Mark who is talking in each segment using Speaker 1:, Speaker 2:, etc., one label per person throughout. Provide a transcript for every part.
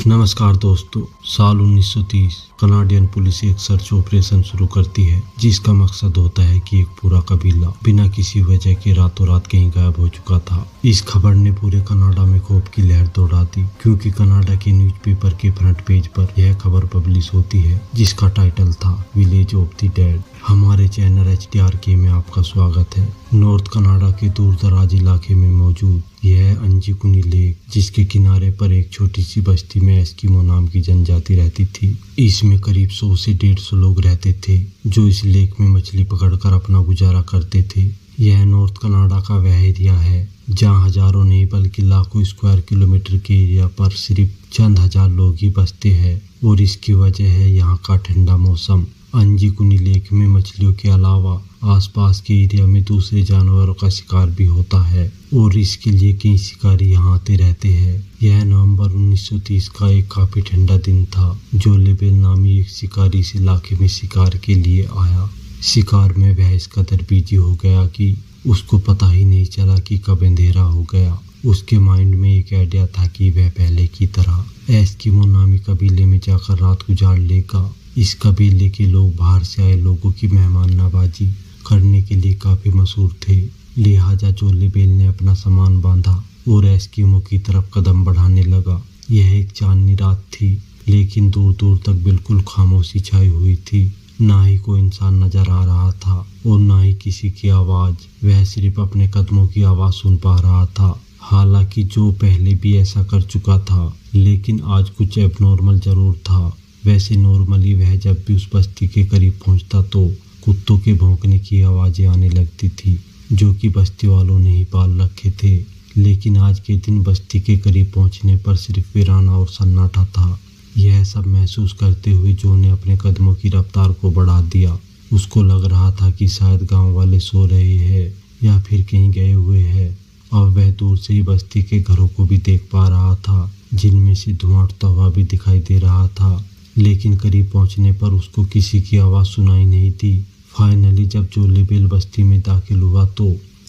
Speaker 1: नमस्कार दोस्तों। साल 1930 कनाडियन पुलिस एक सर्च ऑपरेशन शुरू करती है जिसका मकसद होता है कि एक पूरा कबीला बिना किसी वजह के रातों रात कहीं गायब हो चुका था। इस खबर ने पूरे कनाडा में खौफ की लहर दौड़ा दी क्योंकि कनाडा के न्यूज़पेपर के फ्रंट पेज पर यह खबर पब्लिश होती है जिसका टाइटल था विलेज ऑफ द डेड। हमारे चैनल HTRK में आपका स्वागत है। नॉर्थ कनाडा के दूर दराज इलाके में मौजूद यह अंजिकुनी लेक, जिसके किनारे पर एक छोटी सी बस्ती में एस्किमो नाम की जनजाति रहती थी। इसमें करीब 100 से 150 लोग रहते थे जो इस लेक में मछली पकड़कर अपना गुजारा करते थे। यह नॉर्थ कनाडा का वह एरिया है जहां हजारों नहीं बल्कि लाखों स्क्वायर किलोमीटर के एरिया पर सिर्फ चंद हजार लोग ही बसते हैं और इसकी वजह है यहाँ का ठंडा मौसम। अंजिकुनी लेक में मछलियों के अलावा आसपास के एरिया में दूसरे जानवरों का शिकार भी होता है और इसके लिए कई शिकारी यहाँ आते रहते हैं। यह नवंबर 1930 का एक काफी ठंडा दिन था। जो लेबेल नामी एक शिकारी इस इलाके में शिकार के लिए आया। शिकार में वह इस कदर बिजी हो गया कि उसको पता ही नहीं चला कि कब अंधेरा हो गया। उसके माइंड में एक आइडिया था कि वह पहले की तरह एस्किमो नामी कबीले में जाकर रात गुजार लेगा। इस कबीले के लोग बाहर से आए लोगों की मेहमान नवाजी करने के लिए काफी मशहूर थे। लिहाजा जो लेबेल ने अपना सामान बांधा और एस्किमो की तरफ कदम बढ़ाने लगा। यह एक चांदनी रात थी लेकिन दूर दूर तक बिल्कुल खामोशी छाई हुई थी। ना ही कोई इंसान नजर आ रहा था और ना ही किसी की आवाज। वह सिर्फ अपने कदमों की आवाज सुन पा रहा था। हालांकि जो पहले भी ऐसा कर चुका था लेकिन आज कुछ एबनॉर्मल जरूर था। वैसे नॉर्मली वह जब भी उस बस्ती के करीब पहुंचता तो कुत्तों के भौंकने की आवाजें आने लगती थी जो कि बस्ती वालों ने ही पाल रखे थे। लेकिन आज के दिन बस्ती के करीब पहुंचने पर सिर्फ वीराना और सन्नाटा था। यह सब महसूस करते हुए जो ने अपने कदमों की रफ्तार को बढ़ा दिया। उसको लग रहा था कि शायद गांव वाले सो रहे हैं या फिर कहीं गए हुए हैं। अब वह दूर से ही बस्ती के घरों को भी देख पा रहा था जिनमें से धुआं उठता हुआ भी दिखाई दे रहा था। लेकिन करीब पहुंचने पर उसको किसी की आवाज सुनाई नहीं दी। फाइनली जब जो लेबेल बस्ती में दाखिल हुआ तो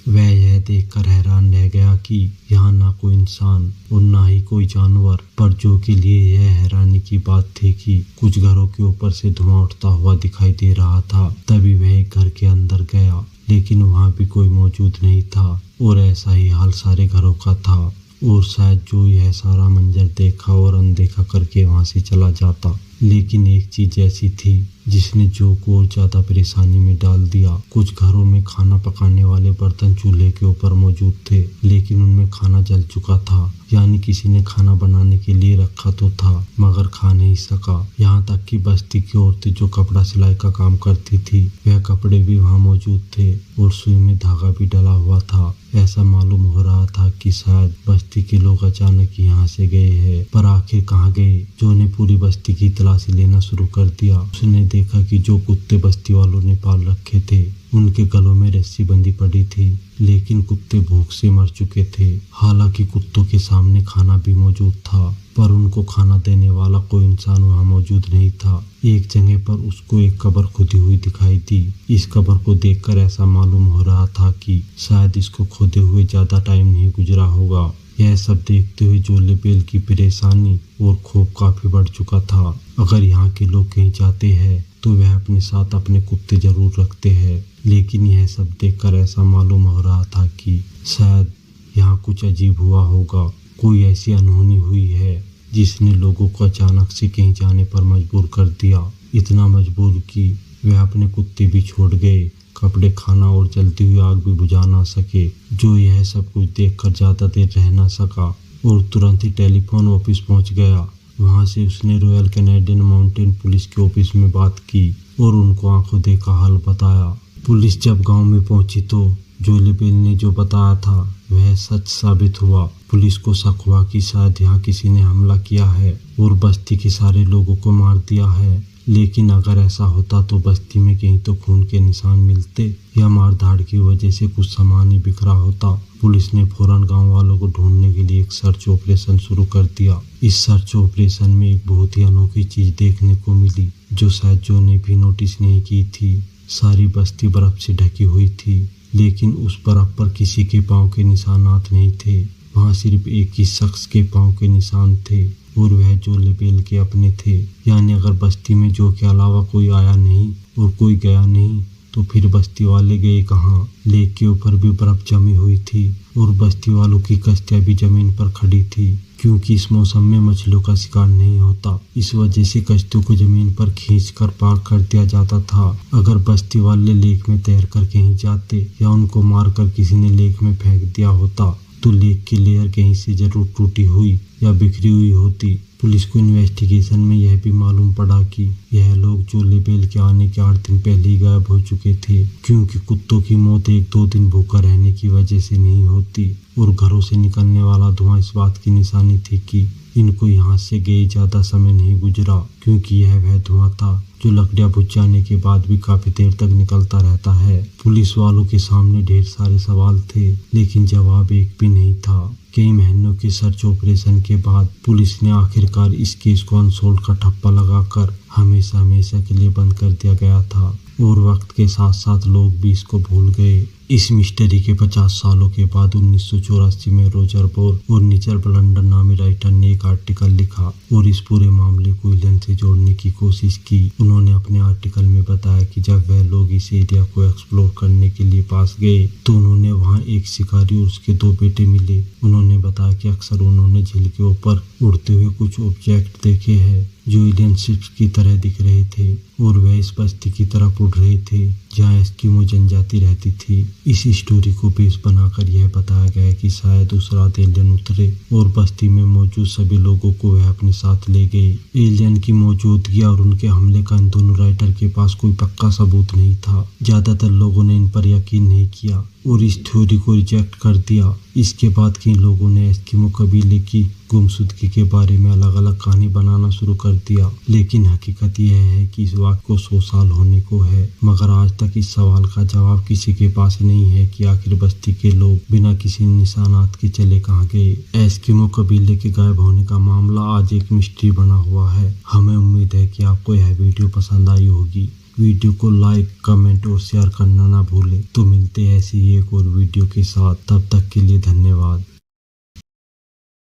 Speaker 1: वह यह देखकर हैरान रह गया कि यहाँ ना कोई इंसान और ना ही कोई जानवर। पर जो के लिए यह हैरानी की बात थी कि कुछ घरों के ऊपर से धुआं उठता हुआ दिखाई दे रहा था। तभी वह एक घर के अंदर गया लेकिन वहाँ भी कोई मौजूद नहीं था और ऐसा ही हाल सारे घरों का था। और शायद जो यह सारा मंजर देखा और अनदेखा करके वहाँ से चला जाता। लेकिन एक चीज ऐसी थी जिसने जो को और ज्यादा परेशानी में डाल दिया। कुछ घरों में खाना पकाने वाले बर्तन चूल्हे के ऊपर मौजूद थे लेकिन उनमें खाना जल चुका था। यानी किसी ने खाना बनाने के लिए रखा तो था मगर खा नहीं सका। यहाँ तक कि बस्ती की औरतें जो कपड़ा सिलाई का काम करती थी वह कपड़े भी वहाँ मौजूद थे और सुई में धागा भी डला हुआ था। ऐसा मालूम हो रहा था कि शायद बस्ती के लोग अचानक यहाँ से गए हैं। पर आखिर कहाँ गए? जो ने पूरी बस्ती की तलाशी लेना शुरू कर दिया। उसने देखा कि जो कुत्ते बस्ती वालों ने पाल रखे थे उनके गलों में रस्सी बंधी पड़ी थी लेकिन कुत्ते भूख से मर चुके थे। हालांकि कुत्तों के सामने खाना भी मौजूद था पर उनको खाना देने वाला कोई इंसान वहाँ मौजूद नहीं था। एक जगह पर उसको एक कब्र खुदी हुई दिखाई दी। इस कब्र को देखकर ऐसा मालूम हो रहा था कि शायद इसको खोदे हुए ज्यादा टाइम नहीं गुजरा होगा। यह सब देखते हुए जो लेबेल की परेशानी और खौफ काफी बढ़ चुका था। अगर यहाँ के लोग कहीं जाते हैं तो वह अपने साथ अपने कुत्ते जरूर रखते हैं। लेकिन यह सब देखकर ऐसा मालूम हो रहा था कि शायद यहाँ कुछ अजीब हुआ होगा। कोई ऐसी अनहोनी हुई है जिसने लोगों को अचानक से कहीं जाने पर मजबूर कर दिया। इतना मजबूर कि वह अपने कुत्ते भी छोड़ गए, कपड़े, खाना और जलती हुई आग भी बुझा ना सके। जो यह सब कुछ देखकर ज्यादा देर रह ना सका और तुरंत ही टेलीफोन ऑफिस पहुंच गया। वहां से उसने रॉयल कैनेडियन माउंटेन पुलिस के ऑफिस में बात की और उनको आंखों देखा हाल बताया। पुलिस जब गांव में पहुंची तो जो लेबेल ने जो बताया था वह सच साबित हुआ। पुलिस को शक हुआ कि शायद यहाँ किसी ने हमला किया है और बस्ती के सारे लोगों को मार दिया है। लेकिन अगर ऐसा होता तो बस्ती में कहीं तो खून के निशान मिलते या मारधाड़ की वजह से कुछ सामान ही बिखरा होता। पुलिस ने फौरन गांव वालों को ढूंढने के लिए एक सर्च ऑपरेशन शुरू कर दिया। इस सर्च ऑपरेशन में एक बहुत ही अनोखी चीज देखने को मिली जो शायद जो ने भी नोटिस नहीं की थी। सारी बस्ती बर्फ से ढकी हुई थी लेकिन उस बर्फ पर किसी के पांव के निशानात नहीं थे। वहाँ सिर्फ एक ही शख्स के पांव के निशान थे और वह जो लेबेल के अपने थे। यानी अगर बस्ती में जो के अलावा कोई आया नहीं और कोई गया नहीं तो फिर बस्ती वाले गए कहाँ। लेक के ऊपर भी बर्फ जमी हुई थी और बस्ती वालों की कश्तियां भी जमीन पर खड़ी थी, क्योंकि इस मौसम में मछलियों का शिकार नहीं होता। इस वजह से कश्तियों को जमीन पर खींचकर पार कर दिया जाता था। अगर बस्ती वाले लेक में तैरकर कहीं जाते या उनको मारकर किसी ने लेक में फेंक दिया होता तो लेक की लेयर कहीं से जरूर टूटी हुई या बिखरी हुई होती। पुलिस को इन्वेस्टिगेशन में यह भी मालूम पड़ा कि यह लोग जो लेबेल के आने के 8 दिन पहले ही गायब हो चुके थे, क्योंकि कुत्तों की मौत 1-2 दिन भूखा रहने की वजह से नहीं होती और घरों से निकलने वाला धुआं इस बात की निशानी थी कि इनको यहाँ से गए ज्यादा समय नहीं गुजरा, क्योंकि यह वह धुआं था जो लकड़ियां बुझ जाने के बाद भी काफी देर तक निकलता रहता है। पुलिस वालों के सामने ढेर सारे सवाल थे, लेकिन जवाब एक भी नहीं था। कई महीनों के सर्च ऑपरेशन के बाद पुलिस ने आखिरकार इस केस को अनसोल्व का ठप्पा लगाकर हमेशा हमेशा के लिए बंद कर दिया गया था और वक्त के साथ साथ लोग भी इसको भूल गए। इस मिस्ट्री के 50 सालों के बाद 1984 में रोजर बोल और निचर ब्लंडर नामी राइटर ने एक आर्टिकल लिखा और इस पूरे मामले को एलियन से जोड़ने की कोशिश की। उन्होंने अपने आर्टिकल में बताया कि जब वह लोग इस एरिया को एक्सप्लोर करने के लिए पास गए तो उन्होंने वहां एक शिकारी और उसके 2 बेटे मिले। उन्होंने बताया कि अक्सर उन्होंने झील के ऊपर उड़ते हुए कुछ ऑब्जेक्ट देखे हैं जो एलियन शिप्स की तरह दिख रहे थे और वह इस बस्ती की तरफ उड़ रहे थे जहाँ एस्किमो जनजाति रहती थी। इस स्टोरी को बेस बनाकर यह बताया गया है कि शायद उस रात एलियन उतरे और बस्ती में मौजूद सभी लोगों को वह अपने साथ ले गए। एलियन की मौजूदगी और उनके हमले का इन दोनों राइटर के पास कोई पक्का सबूत नहीं था। ज्यादातर लोगों ने इन पर यकीन नहीं किया और इस थ्योरी को रिजेक्ट कर दिया। इसके बाद कई लोगों ने एस्किमो कबीले की गुमशुदगी के बारे में अलग अलग कहानी बनाना शुरू कर दिया, लेकिन हकीकत यह है कि इस वाक़ को 100 साल होने को है, मगर आज तक इस सवाल का जवाब किसी के पास नहीं है कि आखिर बस्ती के लोग बिना किसी निशानात के चले कहाँ गए। एस्किमो कबीले के गायब होने का मामला आज एक मिस्ट्री बना हुआ है। हमें उम्मीद है कि आपको यह वीडियो पसंद आई होगी। वीडियो को लाइक, कमेंट और शेयर करना ना भूलें। तो मिलते हैं ऐसी एक और वीडियो के साथ, तब तक के लिए धन्यवाद।